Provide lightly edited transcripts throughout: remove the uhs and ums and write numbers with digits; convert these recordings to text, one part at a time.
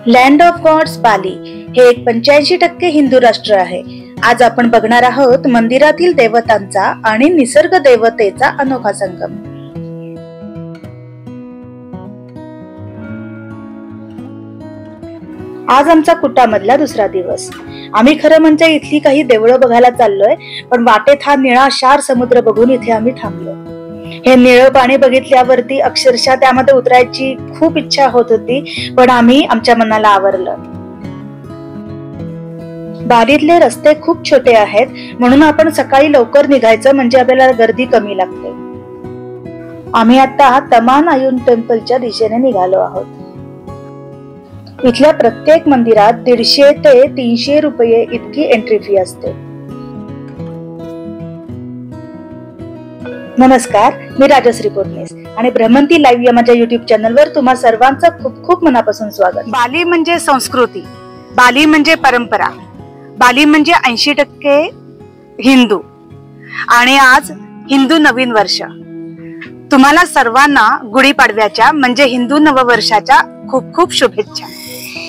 Land of God's बाली हे एक 85% हिंदू राष्ट्र आहे. आज आपण बघणार आहोत मंदिरातील देवतांचा आणि निसर्ग देवतेचा अनोखा संगम. आज आमचा कुटामधला दुसरा दिवस. आम्ही खरं म्हणजे इथली काही देवळं बघायला चाललोय, पण वाटेत हा निळाशार समुद्र बघून इथे आम्ही थांबलो. हे निळं पाणी बघितल्यावरती अक्षरशः त्यामध्ये उतरायची खूप इच्छा होत होती, पण आम्ही आमच्या मनाला आवरलं. बालीतले रस्ते खूप छोटे आहेत, म्हणून आपण सकाळी लवकर निघायचं म्हणजे आपल्याला गर्दी कमी लागते. आम्ही आता तमान आयुन टेम्पलच्या दिशेने निघालो आहोत. इथल्या प्रत्येक मंदिरात 150 ते 300 रुपये इतकी एंट्री फी असते. नमस्कार, मी राजश्री पोतनीस आणि भ्रमंती लाईव्ह या माझ्या युट्यूब चॅनलवर तुम्हा सर्वांचं खूप खूप मनापासून स्वागत. बाली म्हणजे संस्कृती, बाली म्हणजे परंपरा, बाली म्हणजे 80% हिंदू आणि आज हिंदू नवीन वर्ष. तुम्हाला सर्वांना गुढीपाडव्याच्या म्हणजे हिंदू नववर्षाच्या खूप खूप शुभेच्छा.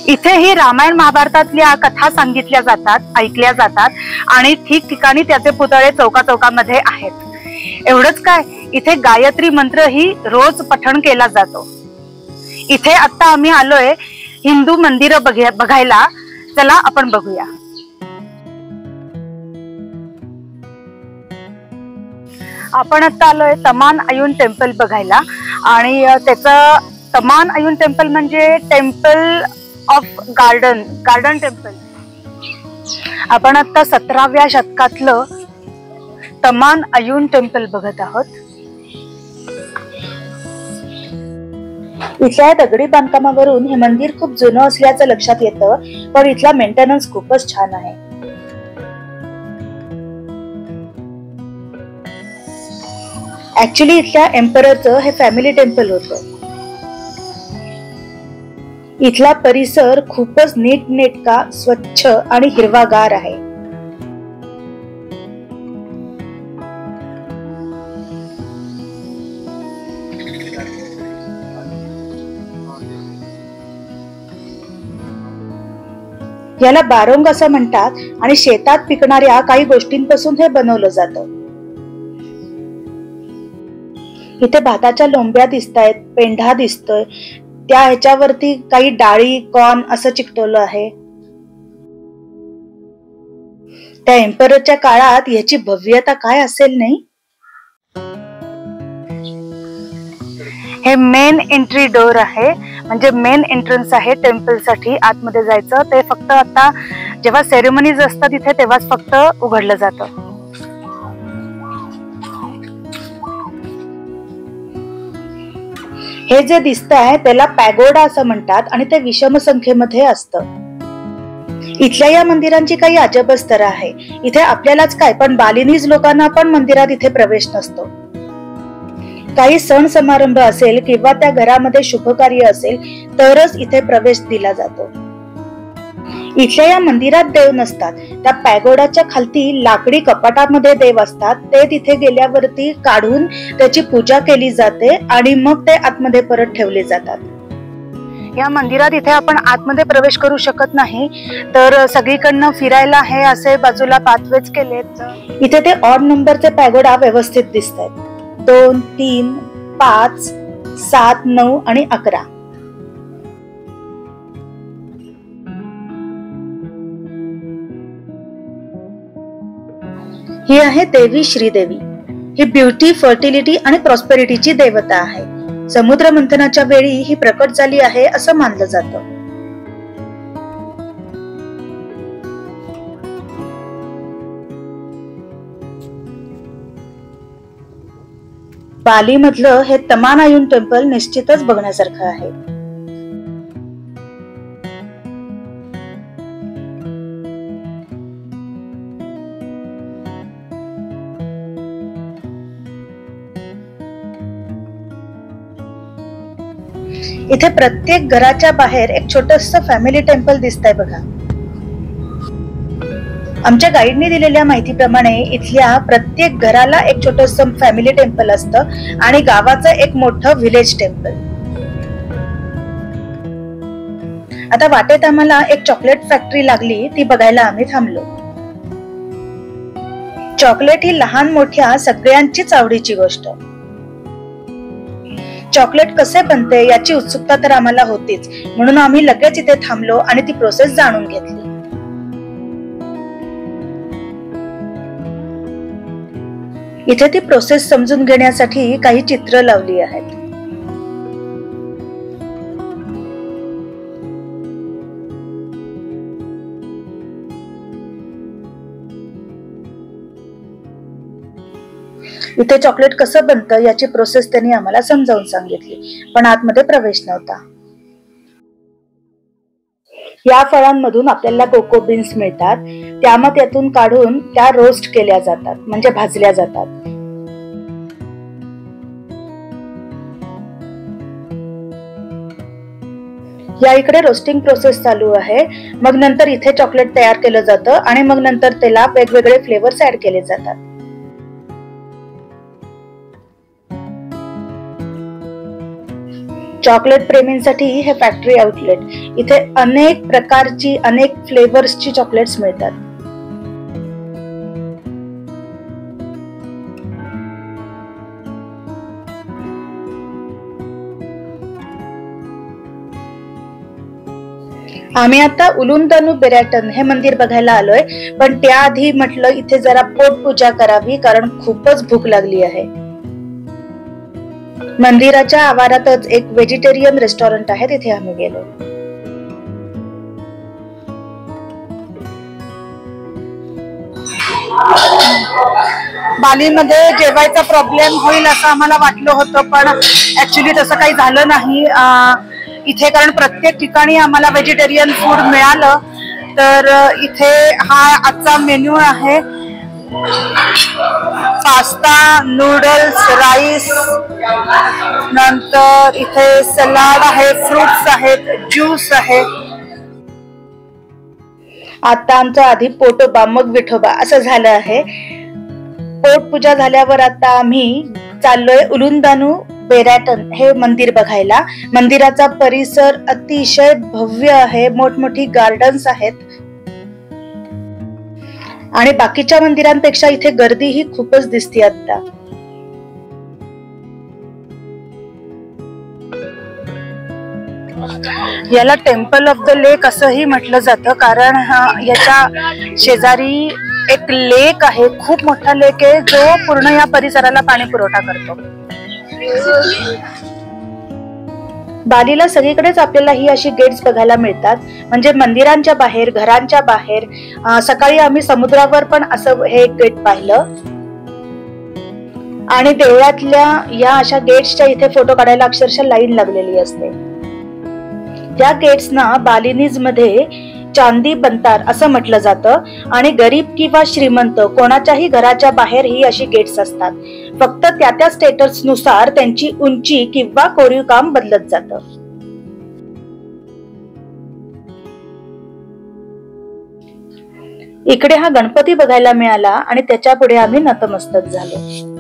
इथे ही रामायण महाभारतातल्या कथा सांगितल्या जातात, ऐकल्या जातात आणि ठिकठिकाणी त्याचे पुतळे चौकाचौकामध्ये आहेत. एवढंच काय, इथे गायत्री मंत्र ही रोज पठण केला जातो. इथे आता आम्ही आलोय हिंदू मंदिर बघायला. चला आपण बघूया. आपण आता आलोय तमान आयुन टेम्पल बघायला आणि त्याचं तमान आयुन टेम्पल म्हणजे टेम्पल ऑफ गार्डन टेम्पल. आपण आता 17व्या शतकातलं तमान आयुन टेम्पल बघत आहोत. इथल्या दगडी बांधकामावरून हे मंदिर खूप जुनं असल्याचं लक्षात येतं, पण इथला मेंटेनन्स खूपच छान आहे. ऍक्च्युली इथल्या एम्पररचं हे फॅमिली टेम्पल होतं. इथला परिसर खूपच नीटनेटका, स्वच्छ आणि हिरवागार आहे. याला बारोंग असं म्हणतात आणि शेतात पिकणाऱ्या काही गोष्टींपासून हे बनवलं जातं. इथे भाताच्या लोंब्या दिसतायत, पेंढा दिसतोय, त्या ह्याच्यावरती काही डाळी, कॉर्न असं चिकटवलं आहे. त्या एम्पररच्या काळात याची भव्यता काय असेल नाही. हे मेन एंट्री डोर आहे, म्हणजे मेन एंट्रन्स आहे टेम्पल साठी आतमध्ये जायचं. ते फक्त आता जेव्हा सेरेमनीज असतात तिथे तेव्हाच फक्त उघडलं जातं. हे जे दिसतंय त्याला पॅगोडा असं म्हणतात आणि ते विषम संख्येमध्ये असतं. इथल्या या मंदिरांची काही अजबच तर आहे. इथे आपल्यालाच काय, पण बालिनीज लोकांना पण मंदिरात इथे प्रवेश नसतो. काही सण समारंभ असेल किंवा त्या घरामध्ये शुभ कार्य असेल तरच इथे प्रवेश दिला जातो. इथल्या या मंदिरात देव नसतात. त्या पॅगोडाच्या खालती लाकडी कपाटामध्ये देव असतात. ते तिथे गेल्यावरती काढून त्याची पूजा केली जाते आणि मग ते आतमध्ये परत ठेवले जातात. या मंदिरात इथे आपण आतमध्ये प्रवेश करू शकत नाही, तर सगळीकडनं फिरायला हे असे बाजूला पाथवेज केलेत. इथे ते ऑड नंबरचे पॅगोडा व्यवस्थित दिसत आहेत. 2, 3, 5, 7, 9 आणि 11. ही आहे देवी श्रीदेवी. ही ब्युटी, फर्टिलिटी आणि प्रॉस्पेरिटीची देवता आहे. समुद्र मंथनाच्या वेळी ही प्रकट झाली आहे असं मानलं जातं. बाली मधलं हे तमान आयुन टेम्पल निश्चितच बघण्यासारखं आहे. इथे प्रत्येक घराच्या बाहेर एक छोटस फॅमिली टेम्पल दिसतंय बघा. आमच्या गाईडने दिलेल्या माहितीप्रमाणे इथल्या प्रत्येक घराला एक छोटस फॅमिली टेम्पल असतं आणि गावाचं एक मोठं व्हिलेज टेम्पल. आता वाटेत आम्हाला एक चॉकलेट फॅक्टरी लागली, ती बघायला आम्ही थांबलो. चॉकलेट ही लहान मोठ्या सगळ्यांचीच आवडीची गोष्ट. चॉकलेट कसे बनते याची उत्सुकता तर आम्हाला होतीच, म्हणून आम्ही लगेच इथे थांबलो आणि ती प्रोसेस जाणून घेतली. इथे ती प्रोसेस समजून घेण्यासाठी काही चित्र लावली आहेत. इथे चॉकलेट कसं बनतं याची प्रोसेस त्यांनी आम्हाला समजावून सांगितली, पण आतमध्ये प्रवेश नव्हता. या फळांमधून आपल्याला कोको बीन्स मिळतात. त्यातून काढून त्या रोस्ट केल्या जातात, म्हणजे भाजल्या जातात. या इकडे रोस्टिंग प्रोसेस चालू आहे. मग नंतर इथे चॉकलेट तयार केलं जातं आणि मग नंतर त्याला वेगवेगळे फ्लेवर्स ऍड केले जातात. चॉकलेट प्रेमींसाठी हे फॅक्टरी आउटलेट. इथे अनेक प्रकारची, अनेक फ्लेवर्सची चॉकलेट्स मिळतात. आम्ही आता उलुंदानू बेराटन हे मंदिर बघायला आलोय, पण त्याआधी म्हटलं इथे जरा पोटपूजा करावी, कारण खूपच भूक लागली आहे. मंदिराच्या आवारातच एक व्हेजिटेरियन रेस्टॉरंट आहे, तिथे आम्ही गेलो. बालीमध्ये जेवायचा प्रॉब्लेम होईल असं आम्हाला वाटलं होतं, पण ऍक्च्युली तसं काही झालं नाही इथे, कारण प्रत्येक ठिकाणी आम्हाला व्हेजिटेरियन फूड मिळालं. तर इथे हा आजचा मेन्यू आहे. पास्ता, नूडल्स, राईस, नंतर इथे सलाड आहे, फ्रुट्स आहेत, ज्यूस आहे. आता आमचं आधी पोटोबा मग विठोबा असं झालं आहे. पोटपूजा झाल्यावर आता आम्ही चाललोय उलुंदानू बेराटन हे मंदिर बघायला. मंदिराचा परिसर अतिशय भव्य आहे, मोठमोठी गार्डन्स आहेत आणि बाकीच्या मंदिरांपेक्षा इथे गर्दी ही खूपच दिसते आता. याला टेम्पल ऑफ द लेक असंही म्हटलं जातं, कारण याच्या शेजारी एक लेक आहे, खूप मोठा लेक आहे, जो पूर्ण या परिसराला पाणी पुरवठा करतो. बालीला सगळीकडेच आपल्याला ही अशी गेट्स बघायला मिळतात, म्हणजे मंदिरांच्या बाहेर, घरांच्या बाहेर. सकाळी आम्ही समुद्रावर पण असं हे एक गेट पाहिलं आणि देवळातल्या या अशा गेट्सच्या इथे फोटो काढायला अक्षरशः लाईन लागलेली असते. त्या गेट्सना बालिनीज मध्ये चांदी बनतार असं म्हटलं जातं आणि गरीब किंवा श्रीमंत कोणाच्याही घराच्या बाहेर ही अशी गेट्स असतात. फक्त त्या स्टेटस नुसार त्यांची उंची किंवा कोरीव काम बदलत जातं. इकडे हा गणपती बघायला मिळाला आणि त्याच्या पुढे आम्ही नतमस्तक झालो.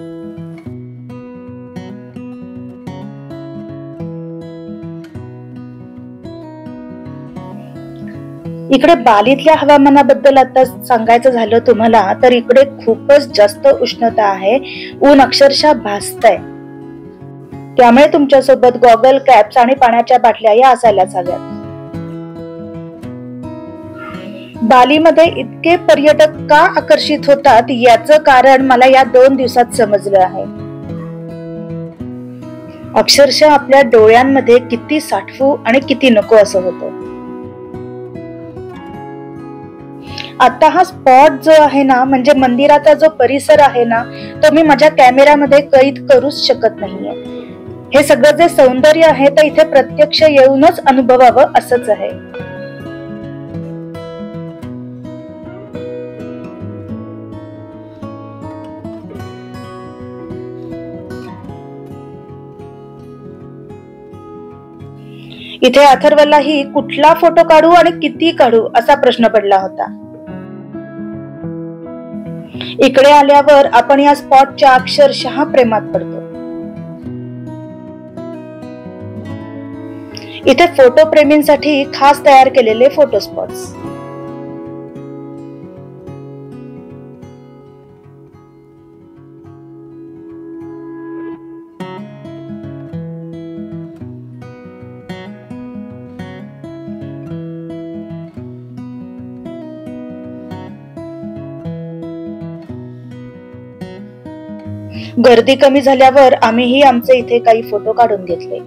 इकडे बालीतल्या हवामानाबद्दल आता सांगायचं झालं तुम्हाला तर इकडे खूपच जास्त उष्णता आहे. ऊन अक्षरशः भासतंय. त्यामुळे तुमच्यासोबत गॉगल, कॅप्स आणि पाण्याच्या बाटल्या या असायलाच हव्यात. बालीमध्ये इतके पर्यटक का आकर्षित होतात याचं कारण मला या 2 दिवसात समजलं आहे. अक्षरशः आपल्या डोळ्यांमध्ये किती साठवू आणि किती नको असं होतं. आता हा स्पॉट जो आहे ना, म्हणजे मंदिराचा जो परिसर आहे ना, तो मी माझ्या कॅमेरामध्ये कैद करूच शकत नाहीये. हे सगळं जे सौंदर्य आहे ते इथे प्रत्यक्ष येऊनच अनुभवावं असंच आहे. इथे अथर्वलाही कुठला फोटो काढू आणि किती काढू असा प्रश्न पडला होता. इकडे आल्यावर आपण या स्पॉटच्या अक्षरशः प्रेमात पडतो. इथे फोटो प्रेमींसाठी खास तयार केलेले फोटो स्पॉट्स. गर्दी कमी झाल्यावर आम्हीही आमचे इथे काही फोटो काढून घेतले.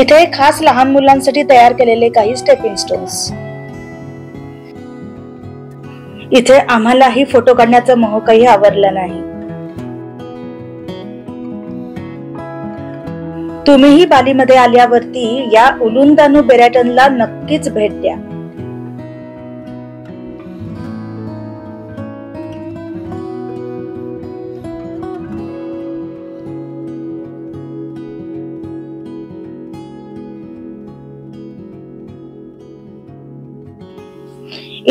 इथे खास लहान मुलांसाठी तयार केलेले काही स्टेपिंग स्टोन्स. इथे आम्हालाही फोटो काढण्याचा मोह काही आवरला नाही. तुम्हीही बालीमध्ये आल्यावरती या उलुंदानू बेराटनला नक्कीच भेट द्या.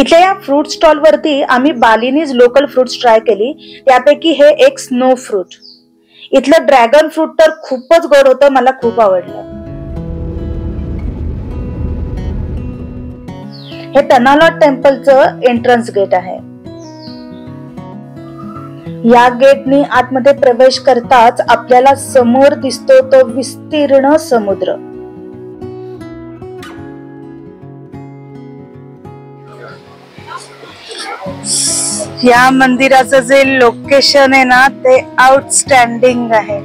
इथल्या या फ्रूट स्टॉल वरती आम्ही बालीनीज लोकल फ्रुट्स ट्राय केली. त्यापैकी हे एक स्नो फ्रूट. इथलं ड्रॅगन फ्रूट तर खूपच गोड होतं, मला खूप आवडलं. हे तनालॉट टेम्पलचं एंट्रन्स गेट आहे. या गेटनी आतमध्ये प्रवेश करताच आपल्याला समोर दिसतो तो विस्तीर्ण समुद्र. या मंदिराचं जे लोकेशन आहे ना ते आउटस्टँडिंग आहे.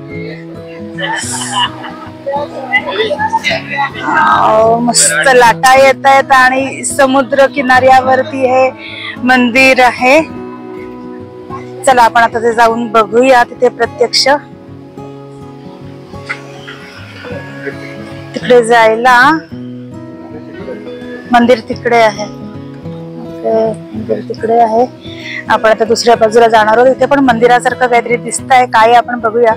मस्त लाटा येत आहेत आणि समुद्र किनाऱ्यावरती हे मंदिर आहे. चला आपण आता ते जाऊन बघूया तिथे प्रत्यक्ष. तिकडे जायला मंदिर तिकडे आहे. मंदिर तिकडे आहे. आपण आता दुसऱ्या बाजूला जाणार आहोत. इथे पण मंदिरासारखं काहीतरी दिसतंय. काय आपण बघूया.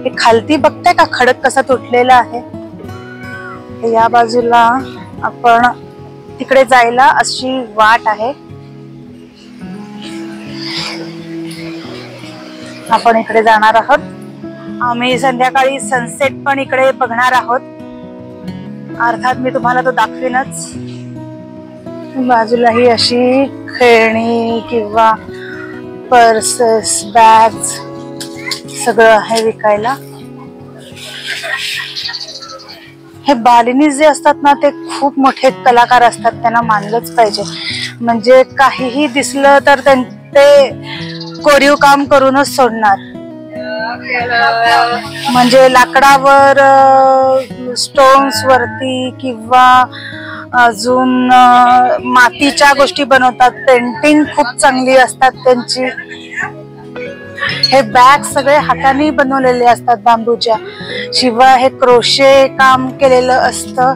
हे खालती बघताय का खडक कसा तुटलेला आहे. या बाजूला आपण तिकडे जायला अशी वाट आहे. आपण इकडे जाणार आहोत. आम्ही संध्याकाळी सनसेट पण इकडे बघणार आहोत. अर्थात मी तुम्हाला तो दाखवीनच. बाजूला ही अशी खेळणी किंवा पर्सेस, बॅग्स सगळं आहे विकायला. हे बालिनीज जे असतात ना ते खूप मोठे कलाकार असतात. त्यांना मानलंच पाहिजे. म्हणजे काहीही दिसलं तर ते कोरीव काम करूनच सोडणार. म्हणजे लाकडावर, स्टोन्स वरती किंवा अजून मातीच्या गोष्टी बनवतात. पेंटिंग खूप चांगली असतात त्यांची. हे बॅग सगळे हाताने बनवलेले असतात बांबूच्या. शिवाय हे क्रोशे काम केलेलं असतं.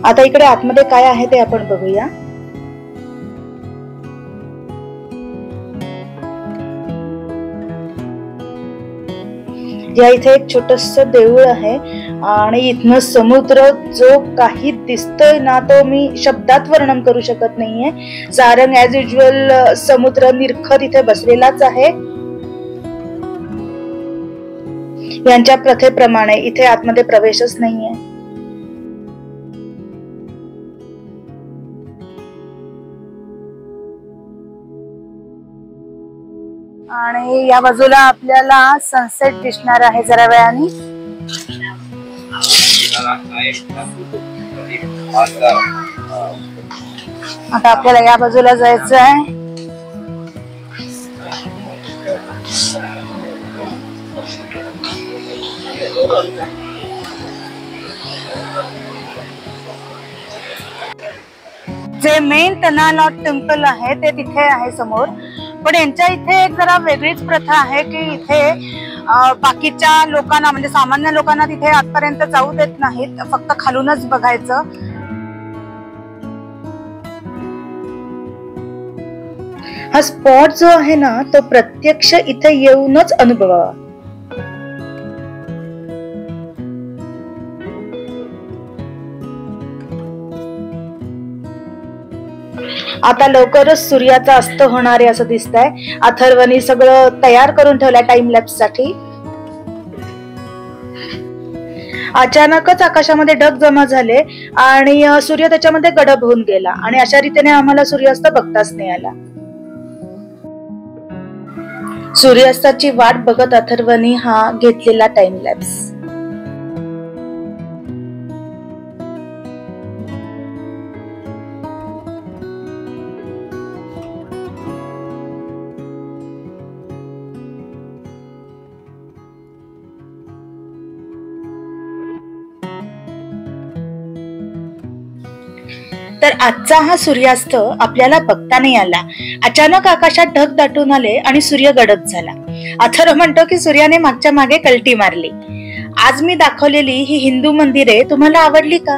आता इकडे आतमध्ये काय आहे ते आपण बघूया. या इथे एक छोटस देऊळ आहे आणि इथनं समुद्र जो काही दिसतोय ना तो मी शब्दात वर्णन करू शकत नाहीये. सारंग ऍज युज्युअल समुद्र निरखत इथे बसलेलाच आहे. यांच्या प्रथेप्रमाणे इथे आतमध्ये प्रवेशच नाहीये. आणि या बाजूला आपल्याला सनसेट दिसणार आहे जरा वेळाने. आता आपल्याला या बाजूला जायचं आहे. जे मेन तनालॉट टेम्पल आहे ते तिथे आहे समोर. पण यांच्या इथे एक जरा वेगळीच प्रथा आहे की इथे बाकीच्या लोकांना म्हणजे सामान्य लोकांना तिथे आजपर्यंत जाऊ देत नाहीत. फक्त खालूनच बघायचं. हा स्पॉट जो आहे ना तो प्रत्यक्ष इथे येऊनच अनुभवावा. आता लवकरच सूर्याचा अस्त होणार आहे असं दिसतंय. अथर्वनी सगळं तयार करून ठेवलंय टाइम लॅप्स साठी. अचानकच आकाशामध्ये ढग जमा झाले आणि सूर्य त्याच्यामध्ये गडप होऊन गेला आणि अशा रीतीने आम्हाला सूर्यास्त बघताच नाही आला. सूर्यास्ताची वाट बघत अथर्वनी हा घेतलेला टाइम लॅप्स. तर आजचा हा सूर्यास्त आपल्याला बघता नाही आला. अचानक आकाशात ढग दाटून आले आणि सूर्य गडद झाला. अथर्व म्हणतो की सूर्याने मागच्या मागे कल्टी मारली. आज मी दाखवलेली ही हिंदू मंदिरे तुम्हाला आवडली का?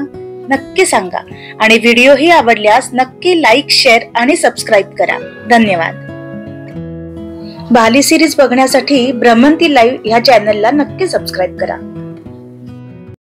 नक्की सांगा आणि व्हिडिओ ही आवडल्यास नक्की लाईक, शेअर आणि सबस्क्राईब करा. धन्यवाद. बाली सिरीज बघण्यासाठी भ्रमंती लाईव्ह ह्या चॅनलला नक्की सबस्क्राईब करा.